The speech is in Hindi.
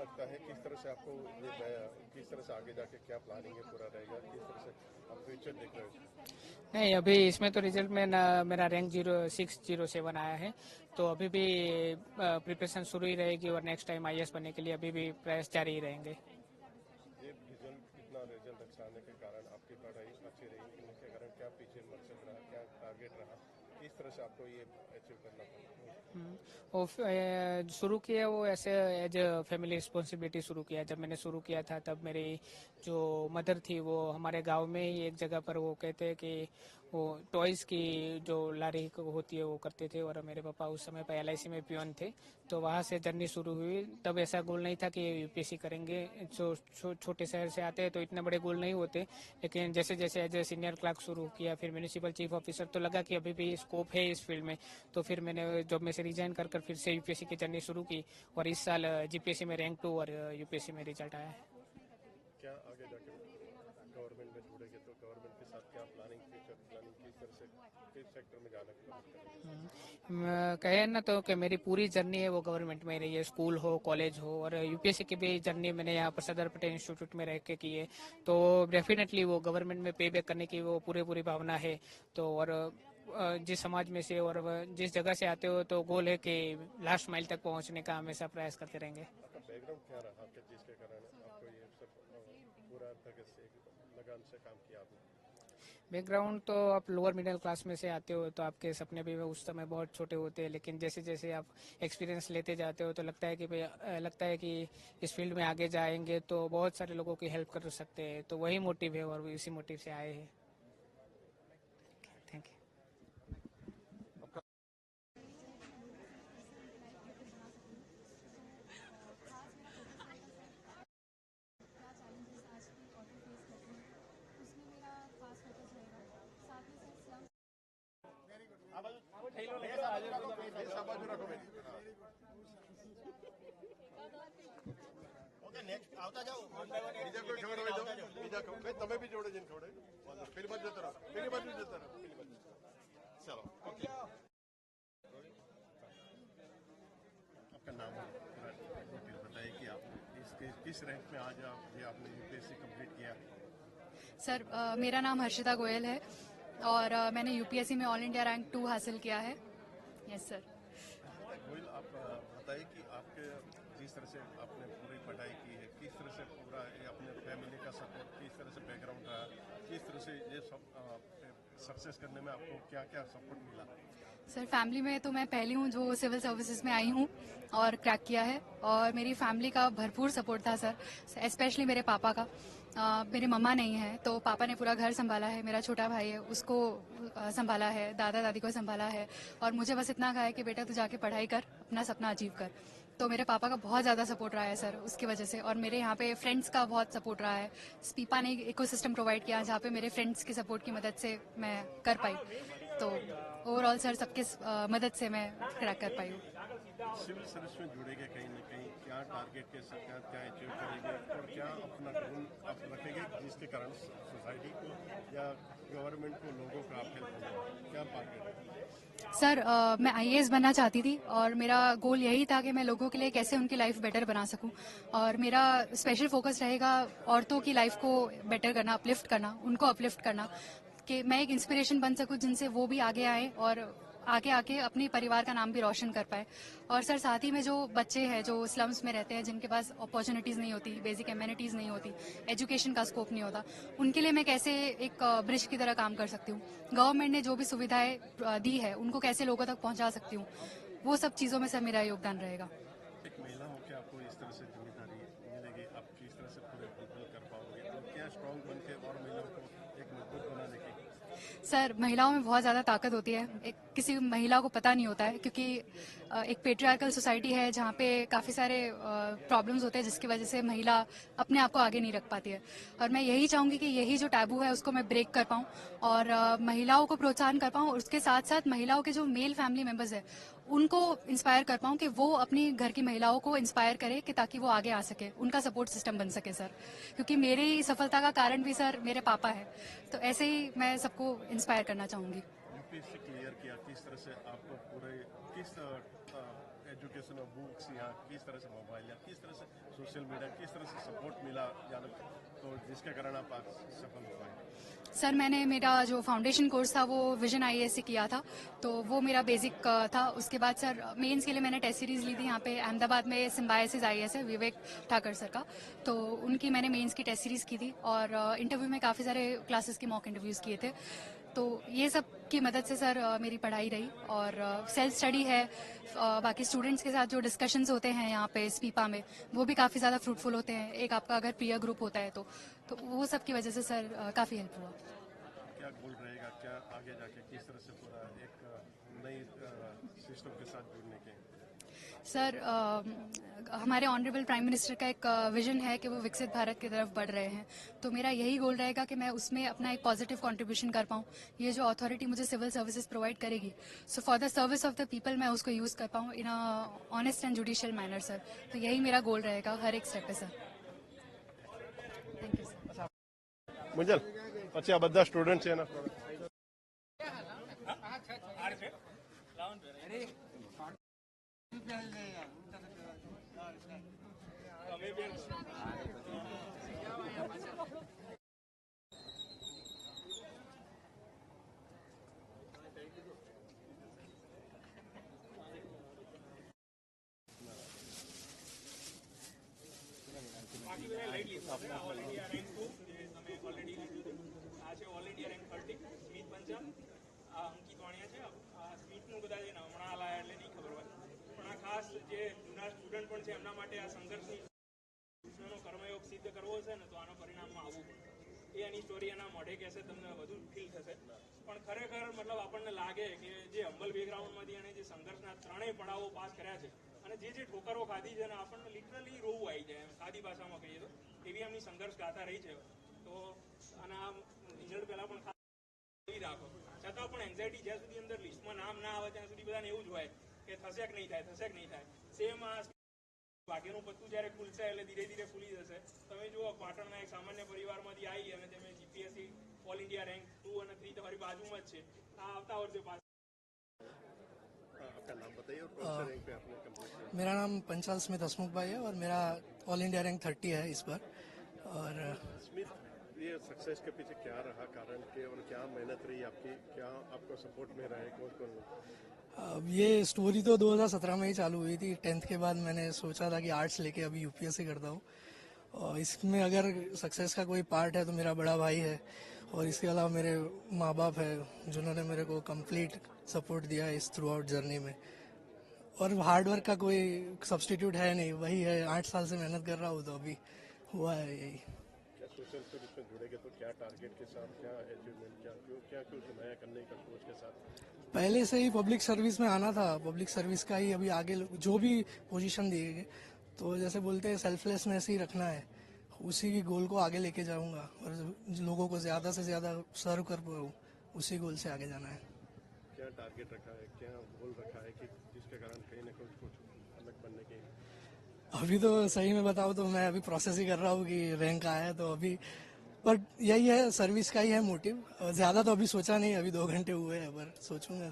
लगता है किस तरह से आपको किस तरह से आगे जाके क्या प्लानिंग है पूरा रहेगा, किस तरह से आप फ्यूचर देख रहे हो? नहीं, अभी इसमें तो रिजल्ट में मेरा रैंक 0607 आया है, तो अभी भी प्रिपरेशन शुरू ही रहेगी और नेक्स्ट टाइम आईएएस बनने के लिए अभी भी प्रयास जारी ही रहेंगे। ये रिजल्ट अच्छा आने के कारण आपकी पढ़ाई अच्छी रही, इनके कारण क्या पीछे मकसद रहा, क्या टारगेट रहा, किस तरह से आपको ये अचीव करना पड़ा? वो शुरू किया वो ऐसे एज फैमिली रिस्पॉन्सिबिलिटी शुरू किया। जब मैंने शुरू किया था तब मेरी जो मदर थी वो हमारे गांव में ही एक जगह पर वो कहते हैं कि वो टॉयज की जो लारी होती है वो करते थे, और मेरे पापा उस समय पर एलआईसी में पियोन थे, तो वहाँ से जर्नी शुरू हुई। तब ऐसा गोल नहीं था कि यूपीएससी करेंगे, छोटे शहर से आते हैं तो इतने बड़े गोल नहीं होते, लेकिन जैसे जैसे एज ए सीनियर क्लर्क शुरू किया, फिर म्यूनिसिपल चीफ ऑफिसर, तो लगा कि अभी भी स्कोप है इस फील्ड में, तो फिर मैंने जॉब में से रिजाइन कर फिर से यूपीएससी की जर्नी शुरू की, और इस साल जीपीएससी में रैंक 2 और यूपीएससी में रिजल्ट आया है। क्या आगे जाके गवर्नमेंट में जुड़ेंगे तो गवर्नमेंट के साथ क्या प्लानिंग, फ्यूचर प्लानिंग, किस तरह से किस सेक्टर में जाने की कोशिश करेंगे? कहे ना तो कि मेरी पूरी जर्नी है वो गवर्नमेंट में रही है, स्कूल हो, कॉलेज हो, और यूपीएससी की भी जर्नी मैंने यहाँ पर सरदार पटेल इंस्टीट्यूट में रह के की है, तो डेफिनेटली वो गवर्नमेंट में पे बैक करने की वो पूरी भावना है। तो और जिस समाज में से और जिस जगह से आते हो तो गोल है कि लास्ट माइल तक पहुंचने का हमेशा प्रयास करते रहेंगे। आपका बैकग्राउंड क्या रहा आपके, जिसके कारण आपको ये सब पूरा धगत से लगान से काम किया आपने? बैकग्राउंड तो आप लोअर मिडिल क्लास में से आते हो, तो आपके सपने भी उस समय बहुत छोटे होते हैं, लेकिन जैसे जैसे आप एक्सपीरियंस लेते जाते हो तो लगता है कि इस फील्ड में आगे जाएंगे तो बहुत सारे लोगों की हेल्प कर सकते हैं, तो वही मोटिव है और इसी मोटिव से आए हैं। Thank you. આવતા જાઓ બીજા કોઈ જોડે હોય તો બીજા કોઈ તમે બી જોડે જઈને જોડે પેલી બાજુ જતા રહો, પેલી બાજુ જતા રહો, પેલી બાજુ चलो ओके। आपका नाम बताइए कि आप किस रैंक में आज आपने यूपीएससी कंप्लीट किया? सर मेरा नाम हर्षिता गोयल है और मैंने यूपीएससी में ऑल इंडिया रैंक 2 हासिल किया है। Yes sir. गोयल, आप बताइए कि आपके जिस तरह से आपने पूरी पढ़ाई की है, किस तरह से पूरा अपने फैमिली का सपोर्ट, किस तरह से बैकग्राउंड रहा, किस तरह से ये सब सक्सेस करने में आपको क्या क्या सपोर्ट मिला? सर फैमिली में तो मैं पहली हूँ जो सिविल सर्विसेज में आई हूँ और क्रैक किया है, और मेरी फैमिली का भरपूर सपोर्ट था सर, स्पेशली मेरे पापा का। मेरे मम्मा नहीं है तो पापा ने पूरा घर संभाला है, मेरा छोटा भाई है उसको संभाला है, दादा दादी को संभाला है, और मुझे बस इतना कहा है कि बेटा तू जाके पढ़ाई कर, अपना सपना अचीव कर। तो मेरे पापा का बहुत ज़्यादा सपोर्ट रहा है सर उसकी वजह से, और मेरे यहाँ पे फ्रेंड्स का बहुत सपोर्ट रहा है। स्पीपा ने इकोसिस्टम प्रोवाइड किया जहाँ पे मेरे फ्रेंड्स की सपोर्ट की मदद से मैं कर पाई, तो ओवरऑल सर सबके मदद से मैं क्रैक कर पाई हूँ। सिविल सर्विस में जुड़ेंगे कहीं ना कहीं, क्या टारगेट के साथ क्या अचीव करेंगे और क्या अपना गोल आप रखेंगे जिसके कारण सोसाइटी को या गवर्नमेंट को, लोगों का आप हेल्प करेंगे, क्या टारगेट है? सर मैं आईएएस बनना चाहती थी और मेरा गोल यही था कि मैं लोगों के लिए कैसे उनकी लाइफ बेटर बना सकूं, और मेरा स्पेशल फोकस रहेगा औरतों की लाइफ को बेटर करना, अपलिफ्ट करना, उनको अपलिफ्ट करना, कि मैं एक इंस्पिरेशन बन सकूं जिनसे वो भी आगे आए और आगे आके अपने परिवार का नाम भी रोशन कर पाए। और सर साथ ही में जो बच्चे हैं जो स्लम्स में रहते हैं, जिनके पास अपॉर्चुनिटीज़ नहीं होती, बेसिक एम्यूनिटीज़ नहीं होती, एजुकेशन का स्कोप नहीं होता, उनके लिए मैं कैसे एक ब्रिज की तरह काम कर सकती हूँ, गवर्नमेंट ने जो भी सुविधाएं दी है उनको कैसे लोगों तक पहुँचा सकती हूँ, वो सब चीज़ों में सर मेरा योगदान रहेगा। एक महिला हो के आपको इस तरह से जिम्मेदारी मिलेगी, आप किस तरह से पूरे फुलफिल कर पाओगे, तो क्या स्ट्रांग बन के और महिलाओं को एक मजबूत बनाने की? सर महिलाओं में बहुत ज़्यादा ताकत होती है, किसी महिला को पता नहीं होता है, क्योंकि एक पेट्रियार्कल सोसाइटी है जहाँ पे काफ़ी सारे प्रॉब्लम्स होते हैं जिसकी वजह से महिला अपने आप को आगे नहीं रख पाती है। और मैं यही चाहूँगी कि यही जो टैबू है उसको मैं ब्रेक कर पाऊँ और महिलाओं को प्रोत्साहन कर पाऊँ, और उसके साथ साथ महिलाओं के जो मेल फैमिली मेम्बर्स है उनको इंस्पायर कर पाऊँ कि वो अपनी घर की महिलाओं को इंस्पायर करे कि ताकि वो आगे आ सके, उनका सपोर्ट सिस्टम बन सके सर, क्योंकि मेरी सफलता का कारण भी सर मेरे पापा है। तो ऐसे ही मैं सबको इंस्पायर करना चाहूँगी। यूपीएससी क्लियर किया, किस तरह से आपको पूरे किस एजुकेशन बुक्स या किस तरह से मोबाइल या किस तरह से सोशल मीडिया किस तरह से सपोर्ट मिला या तो जिसके कारण आप आज सफल हो पाए? सर मैंने मेरा जो फाउंडेशन कोर्स था वो विजन आईएएस से किया था, तो वो मेरा बेसिक था। उसके बाद सर मेंस के लिए मैंने टेस्ट सीरीज ली थी यहाँ पे अहमदाबाद में। सिम्बायसिस आईएएस है विवेक ठाकर सर का, तो उनकी मैंने मेंस की टेस्ट सीरीज की थी और इंटरव्यू में काफ़ी सारे क्लासेस के मॉक इंटरव्यूज़ किए थे। तो ये सब की मदद से सर मेरी पढ़ाई रही और सेल्फ स्टडी है। बाकी स्टूडेंट्स के साथ जो डिस्कशंस होते हैं यहाँ पे स्पीपा में वो भी काफ़ी ज़्यादा फ्रूटफुल होते हैं। एक आपका अगर पीयर ग्रुप होता है तो वो सब की वजह से सर काफ़ी हेल्प हुआ। क्या गोल रहेगा, क्या आगे जाके किस तरह से पूरा एक नई सिस्टम के साथ जुड़ने के? सर हमारे ऑनरेबल प्राइम मिनिस्टर का एक विजन है कि वो विकसित भारत की तरफ बढ़ रहे हैं, तो मेरा यही गोल रहेगा कि मैं उसमें अपना एक पॉजिटिव कंट्रीब्यूशन कर पाऊँ। ये जो अथॉरिटी मुझे सिविल सर्विसेज प्रोवाइड करेगी, so for the service of the people मैं उसको यूज़ कर पाऊँ in a honest and judicial manner sir. तो यही मेरा गोल रहेगा हर एक स्टेप पे sir. Thank you sir. Munjal પછી આ બધા સ્ટુડન્ટ છે એના ઓલરેડી રેન્ક 30 સ્મિત પંચાલ અંકિત વાણિયા છે સ્મિતનું કદાચ હમણાં આલાયા એટલે નહીં ખબર હોય, પણ આ ખાસ જે જૂના સ્ટુડન્ટ પણ છે એમના માટે આ સંઘર્ષની વિશ્વનો કર્મયોગ સિદ્ધ કરવો છે ને તો આનો પરિણામમાં આવવું પડે। એ એની સ્ટોરી એના મોઢે કહેશે તમને વધુ ફીલ થશે, પણ ખરેખર મતલબ આપણને લાગે કે જે હમ્બલ બેકગ્રાઉન્ડમાંથી એણે જે સંઘર્ષના ત્રણેય પડાવો પાસ કર્યા છે અને જે ઠોકરો ખાધી છે ને આપણને લિટરલી રોવું આવી જાય એમ સાદી ભાષામાં કહીએ તો એવી એમની સંઘર્ષ ગાથા રહી છે। તો અને આ રિઝલ્ટ પહેલાં પણ ખાસ રાખો છતાં પણ એન્ઝાયટી જ્યાં સુધી અંદર લિસ્ટમાં નામ ના આવે ત્યાં સુધી બધાને એવું જ હોય કે થશે કે નહીં થાય, થશે કે નહીં થાય। સેમ આ ભાગ્યનું પત્તું જ્યારે ખુલશે એટલે ધીરે ધીરે ખુલી જશે। તમે જુઓ પાટણના એક સામાન્ય પરિવારમાંથી આવી અને તમે જીપીએસસી ઓલ ઇન્ડિયા રેન્ક 2 અને 3 તમારી બાજુમાં જ છે। આ આવતા વર્ષે પાસ। आपका नाम बताइए और कौन से रैंक पे आपने कंप्लीट किया? मेरा नाम पंचाल स्मित हसमुख भाई है और मेरा ऑल इंडिया रैंक 30 है इस बार। और स्मित, ये सक्सेस के पीछे क्या रहा कारण के और क्या मेहनत रही आपकी, क्या आपको सपोर्ट में रहे, कौन कौन? अब ये स्टोरी तो 2017 में ही चालू हुई थी। 10th के बाद मैंने सोचा था कि आर्ट्स लेके अभी यूपीएससी करता हूँ, और इसमें अगर सक्सेस का कोई पार्ट है तो मेरा बड़ा भाई है और इसके अलावा मेरे माँ बाप है जिन्होंने मेरे को कंप्लीट सपोर्ट दिया है इस थ्रू आउट जर्नी में। और हार्डवर्क का कोई सब्स्टिट्यूट है नहीं, वही है 8 साल से मेहनत कर रहा हूँ तो अभी हुआ है यही। क्या सोशल सर्विस में जुड़ेंगे तो क्या टारगेट के साथ, क्या अचीवमेंट, क्या कुछ नया करने का सोच के साथ? पहले से ही पब्लिक सर्विस में आना था, पब्लिक सर्विस का ही अभी आगे जो भी पोजीशन दिए गए तो जैसे बोलते हैं सेल्फलेसनेस ही रखना है, उसी की गोल को आगे लेके जाऊंगा और लोगों को ज्यादा से ज्यादा सर्व कर पाऊँ, उसी गोल से आगे जाना है। क्या टारगेट रखा है, क्या गोल रखा है कि जिसके कारण कहीं ना कहीं कुछ अलग बनने के? अभी तो सही में बताऊँ तो मैं अभी प्रोसेस ही कर रहा हूँ कि रैंक आया है तो अभी, बट यही है सर्विस का ही है मोटिव। ज्यादा तो अभी सोचा नहीं, अभी 2 घंटे हुए हैं पर सोचूंगा।